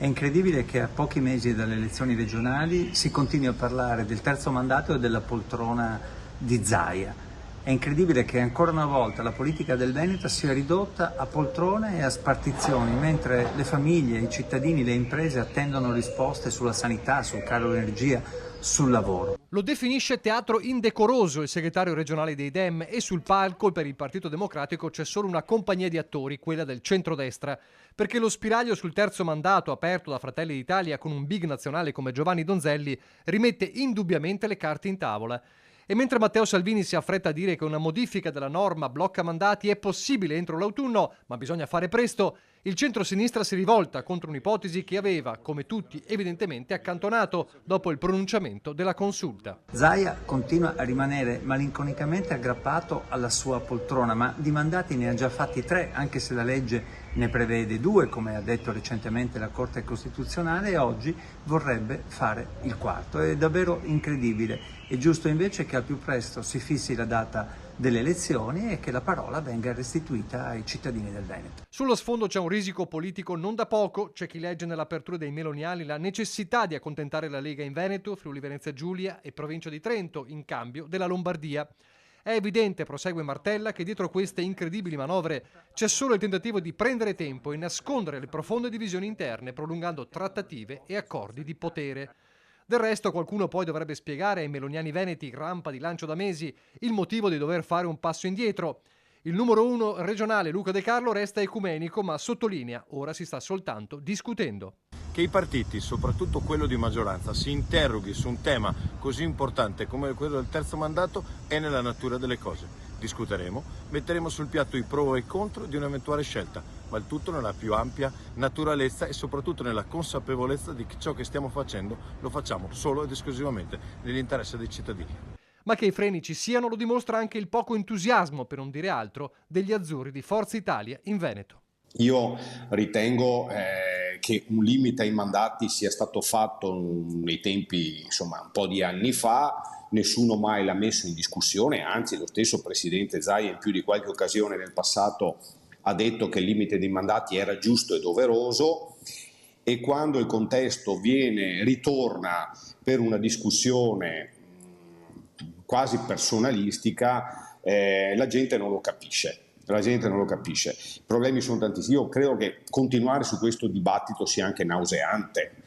È incredibile che a pochi mesi dalle elezioni regionali si continui a parlare del terzo mandato e della poltrona di Zaia. È incredibile che ancora una volta la politica del Veneto sia ridotta a poltrone e a spartizioni, mentre le famiglie, i cittadini, le imprese attendono risposte sulla sanità, sul caro energia, sul lavoro. Lo definisce teatro indecoroso il segretario regionale dei Dem e sul palco per il Partito Democratico c'è solo una compagnia di attori, quella del centrodestra, perché lo spiraglio sul terzo mandato aperto da Fratelli d'Italia con un big nazionale come Giovanni Donzelli rimette indubbiamente le carte in tavola. E mentre Matteo Salvini si affretta a dire che una modifica della norma blocca mandati è possibile entro l'autunno, ma bisogna fare presto, il centro-sinistra si rivolta contro un'ipotesi che aveva, come tutti, evidentemente accantonato dopo il pronunciamento della consulta. Zaia continua a rimanere malinconicamente aggrappato alla sua poltrona, ma di mandati ne ha già fatti 3, anche se la legge ne prevede 2, come ha detto recentemente la Corte Costituzionale, e oggi vorrebbe fare il 4. È davvero incredibile. È giusto invece che al più presto si fissi la data delle elezioni e che la parola venga restituita ai cittadini del Veneto. Sullo sfondo c'è un risico politico non da poco. C'è chi legge nell'apertura dei meloniali la necessità di accontentare la Lega in Veneto, Friuli Venezia Giulia e Provincia di Trento in cambio della Lombardia. È evidente, prosegue Martella, che dietro queste incredibili manovre c'è solo il tentativo di prendere tempo e nascondere le profonde divisioni interne, prolungando trattative e accordi di potere. Del resto qualcuno poi dovrebbe spiegare ai meloniani veneti, rampa di lancio da mesi, il motivo di dover fare un passo indietro. Il numero 1 regionale Luca De Carlo resta ecumenico, ma sottolinea, ora si sta soltanto discutendo. Che i partiti, soprattutto quello di maggioranza, si interroghi su un tema così importante come quello del terzo mandato è nella natura delle cose. Discuteremo, metteremo sul piatto i pro e i contro di un'eventuale scelta, ma il tutto nella più ampia naturalezza e soprattutto nella consapevolezza di che ciò che stiamo facendo lo facciamo solo ed esclusivamente nell'interesse dei cittadini. Ma che i freni ci siano lo dimostra anche il poco entusiasmo, per non dire altro, degli azzurri di Forza Italia in Veneto. Io ritengo che un limite ai mandati sia stato fatto nei tempi, un po' di anni fa, nessuno mai l'ha messo in discussione, anzi lo stesso Presidente Zaia in più di qualche occasione nel passato ha detto che il limite dei mandati era giusto e doveroso, e quando il contesto ritorna per una discussione quasi personalistica, la gente non lo capisce. I problemi sono tantissimi. Io credo che continuare su questo dibattito sia anche nauseante.